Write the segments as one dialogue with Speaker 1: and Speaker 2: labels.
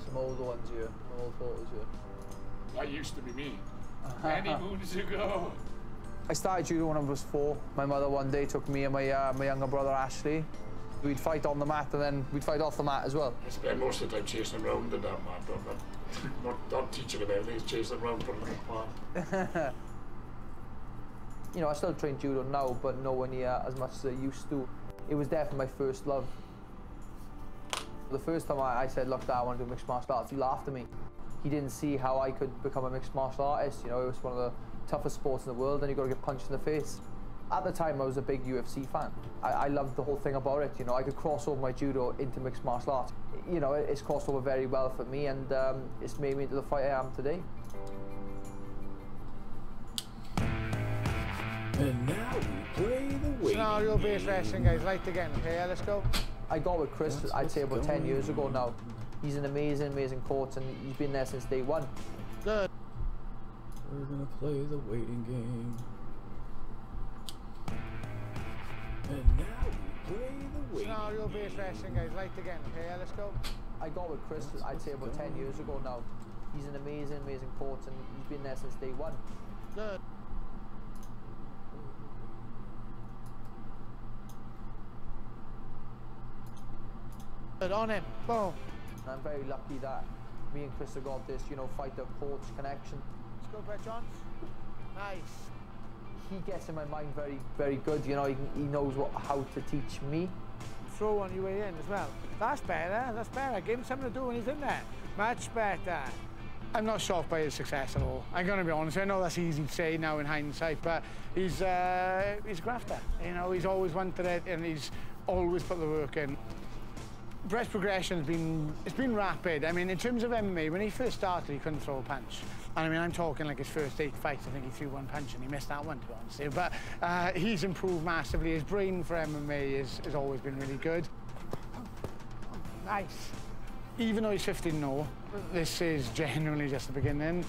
Speaker 1: Some old ones here, old photos here.
Speaker 2: That used to be me. Many moons ago.
Speaker 1: I started judo when I was 4. My mother one day took me and my younger brother Ashley. We'd fight on the mat and then we'd fight off the mat as well.
Speaker 2: I spent most of the time chasing him around in that mat, but not teaching him everything, just chasing him around, putting him in the mat.
Speaker 1: You know, I still train judo now, but nowhere near as much as I used to. It was definitely my first love. The first time I said, look, Dad, I want to do mixed martial arts, he laughed at me. He didn't see how I could become a mixed martial artist. You know, it was one of the toughest sports in the world, and you got to get punched in the face. At the time, I was a big UFC fan. I loved the whole thing about it. You know, I could cross over my judo into mixed martial arts. You know, it's crossed over very well for me, and it's made me into the fighter I am today.
Speaker 3: And now we play the waiting
Speaker 4: Scenario-based wrestling, guys. Light again. Okay, yeah, let's go.
Speaker 1: I got with Chris, I'd say about 10 years ago now. He's an amazing, amazing coach, and he's been there since day one.
Speaker 4: Good.
Speaker 3: We're gonna play the waiting game. And now we play the waiting
Speaker 4: Scenario-based wrestling, guys. Light again. Okay, yeah, let's go.
Speaker 1: I got with Chris, I'd say about 10 years ago now. He's an amazing, amazing coach, and he's been there since day one.
Speaker 4: Good. Good on him. Boom.
Speaker 1: And I'm very lucky that me and Chris have got this, you know, fighter-coach connection.
Speaker 4: Let's go, Brett John. Nice.
Speaker 1: He gets in my mind very, very good. You know, he knows how to teach me.
Speaker 4: Throw on your way in as well. That's better. That's better. Give him something to do when he's in there. Much better. I'm not shocked by his success at all. I'm going to be honest. I know that's easy to say now in hindsight, but he's a grafter. You know, he's always wanted it, and he's always put the work in. Brett's progression's been rapid. I mean, in terms of MMA, when he first started, he couldn't throw a punch. And I mean, I'm talking like his first 8 fights, I think he threw 1 punch and he missed that one, to be honest. But he's improved massively. His brain for MMA has always been really good. Nice. Even though he's 15-0, this is genuinely just the beginning.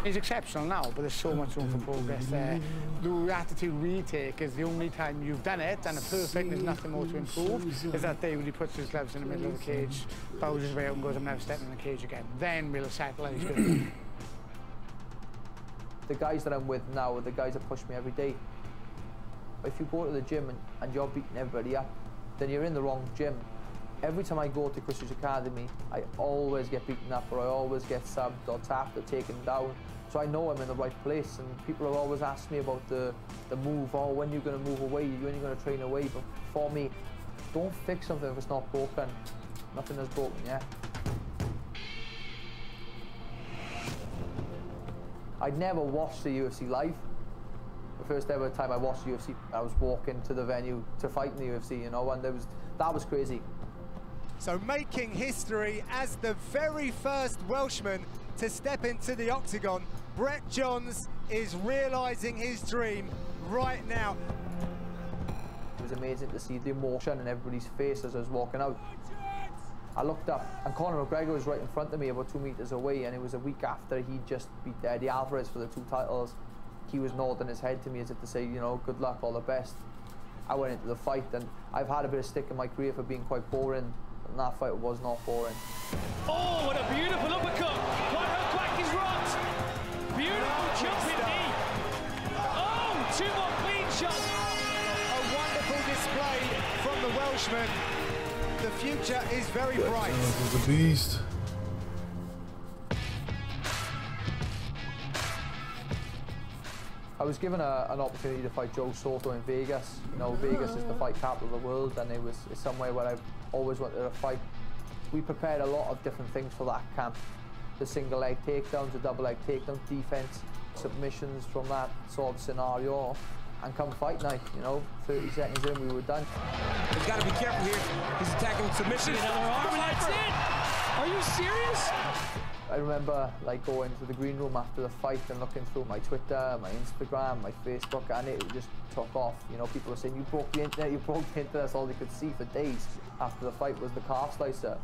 Speaker 4: He's exceptional now, but there's so much room for progress there. The attitude retake is the only time you've done it, and a perfect, there's nothing more to improve, is that day when he puts his gloves in the middle of the cage, bows his way out and goes, I'm never stepping in the cage again. Then we'll settle and he's good.
Speaker 1: The guys that I'm with now are the guys that push me every day. If you go to the gym and you're beating everybody up, then you're in the wrong gym. Every time I go to Chris's Academy, I always get beaten up, or I always get subbed or tapped or taken down. So I know I'm in the right place, and people have always asked me about the move, oh, when you're going to move away, when you're going to train away. But for me, don't fix something if it's not broken. Nothing is broken yet. I'd never watched the UFC live. The first ever time I watched the UFC, I was walking to the venue to fight in the UFC, you know, and that was crazy.
Speaker 5: So making history as the very first Welshman to step into the octagon, Brett Johns is realising his dream right now.
Speaker 1: It was amazing to see the emotion in everybody's face as I was walking out. I looked up and Conor McGregor was right in front of me about 2 meters away, and it was a week after he just beat Eddie Alvarez for the 2 titles. He was nodding his head to me as if to say, you know, good luck, all the best. I went into the fight, and I've had a bit of stick in my career for being quite boring. And that fight was not boring.
Speaker 6: Oh, what a beautiful uppercut! What a quack is rocked! Beautiful jumping knee! Oh, 2 more clean shots!
Speaker 5: A wonderful display from the Welshman. The future is very bright.
Speaker 3: This is a beast.
Speaker 1: I was given an opportunity to fight Joe Soto in Vegas. You know, Vegas is the fight capital of the world, and it's somewhere where I've always wanted to fight. We prepared a lot of different things for that camp. The single leg takedowns, the double leg takedowns, defense, submissions from that sort of scenario. And come fight night, you know, 30 seconds in, we were done.
Speaker 7: He's got to be careful here. He's attacking with submission.
Speaker 6: Another arm, and that's it! Are you serious?
Speaker 1: I remember like going to the green room after the fight and looking through my Twitter, my Instagram, my Facebook, and it just took off. You know, people were saying, you broke the internet, you broke the internet. That's all they could see for days after the fight was the calf slicer.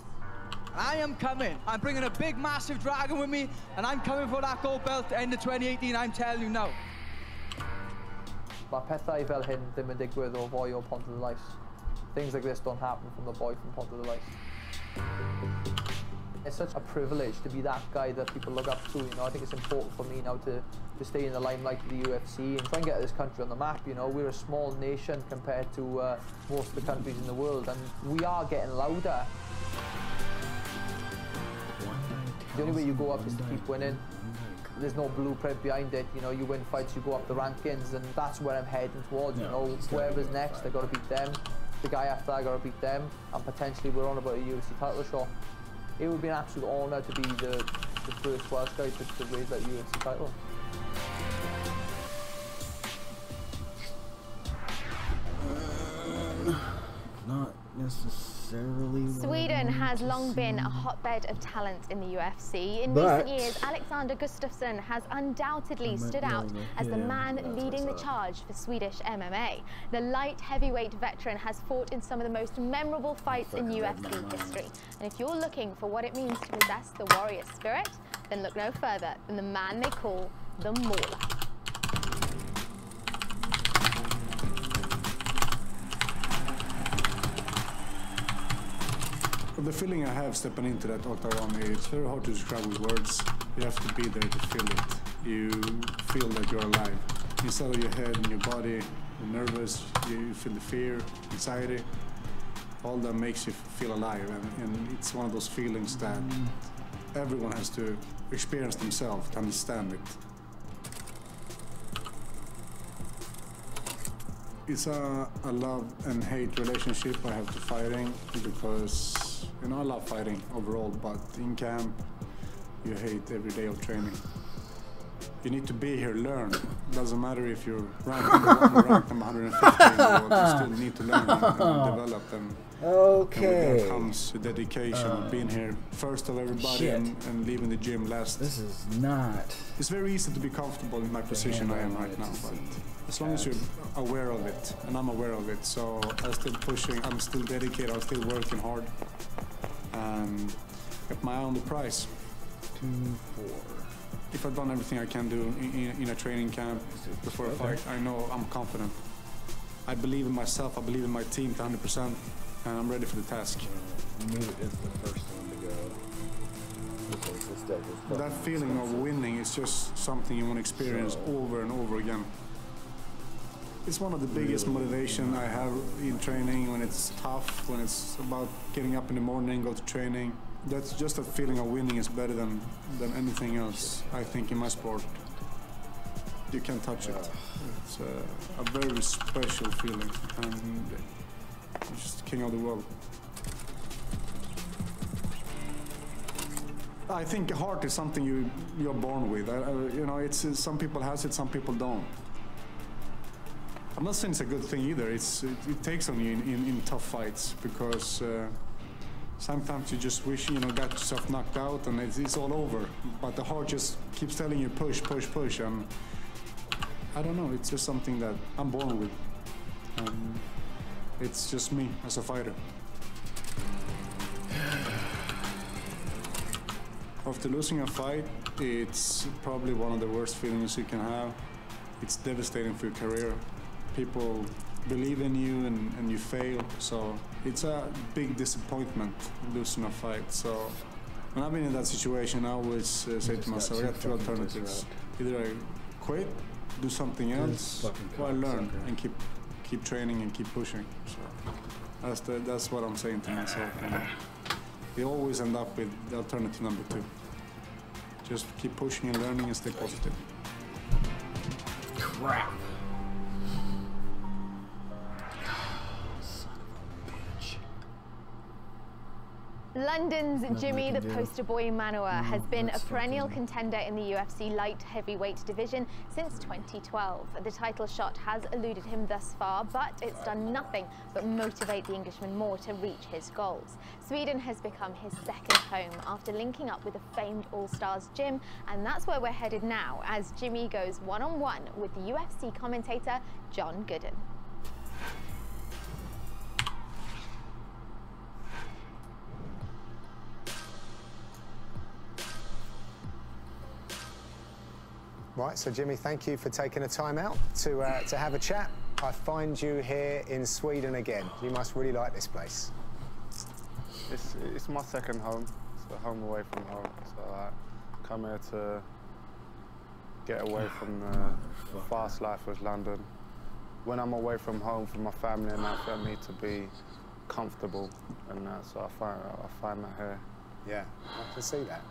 Speaker 8: I am coming. I'm bringing a big, massive dragon with me, and I'm coming for that gold belt end of 2018, I'm telling you now.
Speaker 1: Mae pethau fel hyn ddim yn digwydd o foi o Pont y Lais. Things like this don't happen from the boy from Pont y Lais. It's such a privilege to be that guy that people look up to, you know. I think it's important for me now to stay in the limelight of the UFC and try and get this country on the map, you know. We're a small nation compared to most of the countries in the world, and we are getting louder. The only way you go up is to keep winning. There's no blueprint behind it, you know. You win fights, you go up the rankings, and that's where I'm heading towards, you know. Whoever's next, I got to beat them. The guy after I got to beat them, and potentially we're on about a UFC title shot. It would be an absolute honour to be the first Welsh guy to raise that UFC title.
Speaker 9: Not necessarily.
Speaker 10: Sweden has long been a hotbed of talent in the UFC. In recent years, Alexander Gustafsson has undoubtedly stood out as the man leading the charge for Swedish MMA. The light heavyweight veteran has fought in some of the most memorable fights in UFC history. And if you're looking for what it means to possess the warrior spirit, then look no further than the man they call the Mauler.
Speaker 11: The feeling I have stepping into that octagon, it's very hard to describe with words. You have to be there to feel it. You feel that you're alive. Inside of your head and your body, you're nervous, you feel the fear, anxiety. All that makes you feel alive, and it's one of those feelings that everyone has to experience themselves to understand it. It's a love and hate relationship I have to fighting, because, you know, I love fighting overall, but in camp, you hate every day of training. You need to be here, learn. Doesn't matter if you're ranked number 1 or ranked number 150 in the world, you still need to learn and develop. And with that comes the dedication of being here first of everybody and leaving the gym last.
Speaker 9: This is not.
Speaker 11: It's very easy to be comfortable in my position I am right now, but as long as you're aware of it, and I'm aware of it, so I'm still pushing, I'm still dedicated, I'm still working hard, and get my eye on the prize.
Speaker 9: 2-4.
Speaker 11: If I've done everything I can do in a training camp before a fight, I know I'm confident. I believe in myself, I believe in my team to 100%, and I'm ready for the task.
Speaker 9: Moot is the first one to go.
Speaker 11: That feeling of winning is just something you want to experience over and over again. It's one of the biggest motivation I have in training, when it's tough, when it's about getting up in the morning, go to training. That's just a feeling of winning is better than anything else, I think, in my sport. You can't touch it. It's a very special feeling, and you're just king of the world. I think heart is something you're born with. You know, it's some people has it, some people don't. I'm not saying it's a good thing either. It takes on you in tough fights, because sometimes you just wish, you know, got yourself knocked out and it's all over. But the heart just keeps telling you push, push, push. And I don't know, it's just something that I'm born with. It's just me as a fighter. After losing a fight, it's probably one of the worst feelings you can have. It's devastating for your career. People believe in you and you fail, so it's a big disappointment losing a fight. So when I've been in that situation, I always say to myself, I got 2 alternatives. Either I quit, do something else, or I learn and keep training and keep pushing. So that's what I'm saying to myself. And they always end up with the alternative number 2. Just keep pushing and learning and stay positive.
Speaker 9: Crap.
Speaker 10: London's Jimmy the Poster Boy Manuwa has been a perennial contender in the UFC light heavyweight division since 2012. The title shot has eluded him thus far, but it's done nothing but motivate the Englishman more to reach his goals. Sweden has become his second home after linking up with the famed All-Stars gym, and that's where we're headed now as Jimmy goes one-on-one with the UFC commentator John Gooden.
Speaker 5: Right, so Jimmy, thank you for taking the time out to have a chat. I find you here in Sweden again. You must really like this place.
Speaker 12: It's my second home.
Speaker 11: home away from home. So I come here to get away from the fast life of London. When I'm away from home, from my family and that, I need to be comfortable, and so I find that here.
Speaker 12: Yeah, I can see that.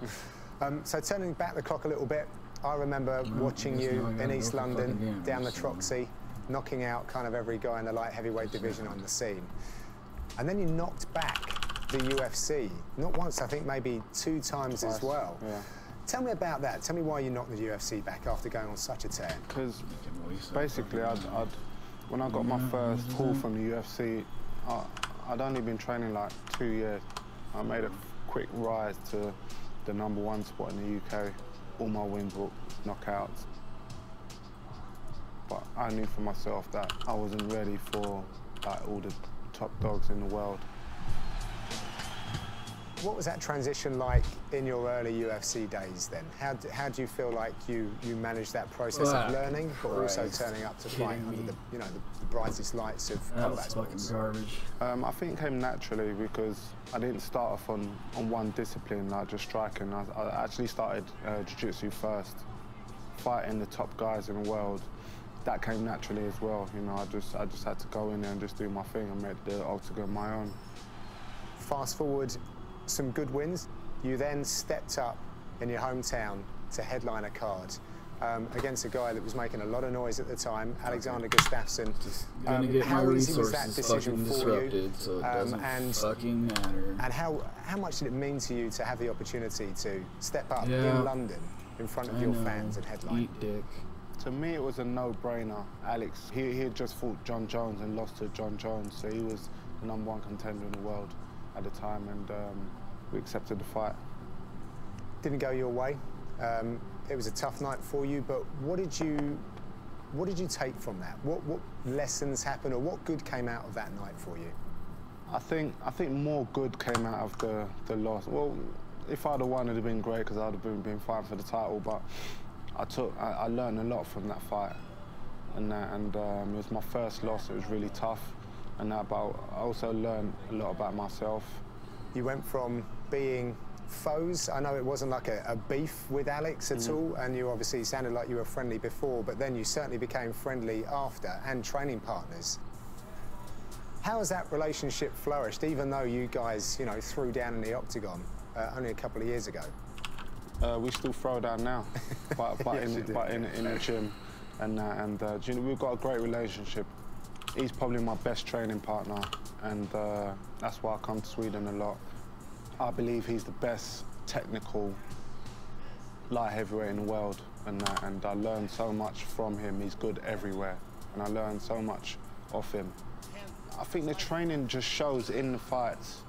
Speaker 12: So turning back the clock a little bit, I remember watching you in East London, down the Troxy, knocking out kind of every guy in the light heavyweight division on the scene. And then you knocked back the UFC, not once, I think maybe 2 times as well.
Speaker 11: Yeah.
Speaker 12: Tell me about that. Tell me why you knocked the UFC back after going on such a tear.
Speaker 11: Because basically, when I got my first call from the UFC, I'd only been training like 2 years. I made a quick rise to the #1 spot in the UK. All my wins were knockouts. But I knew for myself that I wasn't ready for like all the top dogs in the world.
Speaker 12: What was that transition like in your early UFC days then? How do you feel like you managed that process of learning, but also turning up to fight under the, you know, the brightest lights of combat sports?
Speaker 9: Garbage.
Speaker 11: I think it came naturally because I didn't start off on one discipline, like just striking. I actually started jiu-jitsu first, fighting the top guys in the world. That came naturally as well. You know, I just had to go in there and just do my thing and make the octagon my own.
Speaker 12: Fast forward, some good wins. You then stepped up in your hometown to headline a card against a guy that was making a lot of noise at the time, Alexander Gustafsson. How easy was that decision for you?
Speaker 9: So it doesn't fucking matter.
Speaker 12: And how much did it mean to you to have the opportunity to step up in London in front of your fans and headline?
Speaker 9: Eat dick.
Speaker 11: To me, it was a no-brainer. Alex, he had just fought John Jones and lost to John Jones, so he was the #1 contender in the world at the time, and we accepted the fight.
Speaker 12: Didn't go your way. It was a tough night for you, but what did you take from that? What lessons happened, or what good came out of that night for you?
Speaker 11: I think more good came out of the loss. Well, if I'd have won, it'd have been great because I'd have been fighting for the title. But I learned a lot from that fight, and it was my first loss. It was really tough, and I also learned a lot about myself.
Speaker 12: You went from being foes. I know it wasn't like a beef with Alex at all, and you obviously sounded like you were friendly before, but then you certainly became friendly after, and training partners. How has that relationship flourished, even though you guys, you know, threw down in the octagon only a couple of years ago?
Speaker 11: We still throw down now, but in the gym, and you know, we've got a great relationship. He's probably my best training partner, and that's why I come to Sweden a lot. I believe he's the best technical light heavyweight in the world, and I learned so much from him. He's good everywhere, and I learned so much off him. I think the training just shows in the fights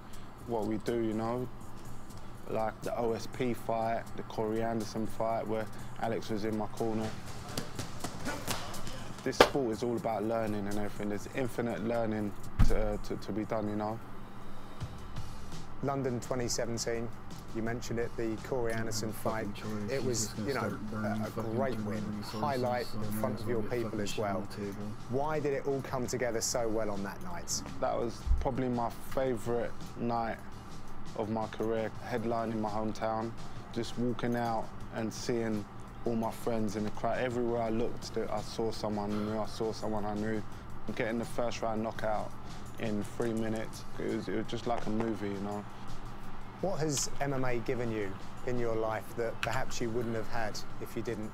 Speaker 11: what we do, you know? Like the OSP fight, the Corey Anderson fight, where Alex was in my corner. This sport is all about learning and everything. There's infinite learning to be done, you know.
Speaker 12: London 2017, you mentioned it, the Corey Anderson fight. It was, you know, a great win, highlight in front of your people as well. Why did it all come together so well on that night?
Speaker 11: That was probably my favourite night of my career, headlining my hometown, just walking out and seeing all my friends in the crowd. Everywhere I looked, I saw someone I knew, I saw someone I knew. Getting the first round knockout in 3 minutes, it was just like a movie, you know.
Speaker 12: What has MMA given you in your life that perhaps you wouldn't have had if you didn't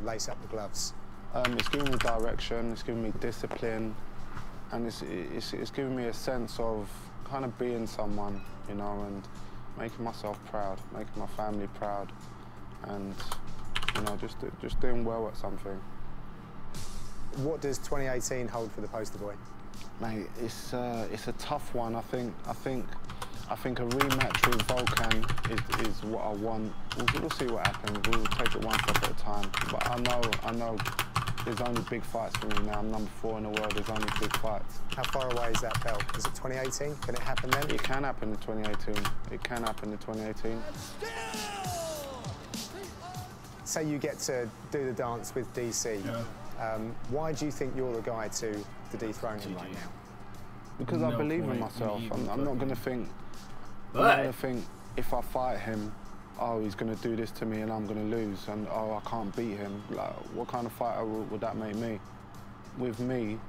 Speaker 12: lace up the gloves?
Speaker 11: It's given me direction, it's given me discipline, and it's given me a sense of kind of being someone, you know, and making myself proud, making my family proud, and, you know, just doing well at something.
Speaker 12: What does 2018 hold for the poster boy?
Speaker 11: Mate, it's a tough one. I think a rematch with Volkan is what I want. We'll see what happens. We'll take it one step at a time. But I know there's only big fights for me now. I'm #4 in the world. There's only big fights.
Speaker 12: How far away is that belt? Is it 2018? Can it happen then?
Speaker 11: It can happen in 2018. It can happen in 2018.
Speaker 12: Say you get to do the dance with DC. Yeah. Why do you think you're the guy to dethrone him right now?
Speaker 11: Because I believe in myself. I'm not going to think. I'm not going to think if I fight him, oh, he's going to do this to me and I'm going to lose, and oh, I can't beat him. Like, what kind of fighter would that make me? With me,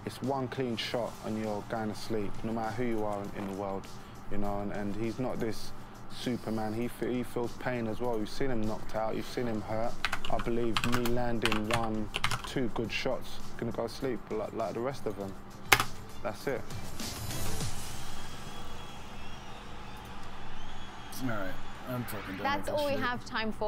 Speaker 11: it's one clean shot and you're going to sleep, no matter who you are in the world, you know, and he's not this Superman. He feels pain as well. You've seen him knocked out, you've seen him hurt. I believe me landing 1, 2 good shots, going to go to sleep like the rest of them. That's it.
Speaker 9: All right, I'm fucking done.
Speaker 10: That's all we have time for.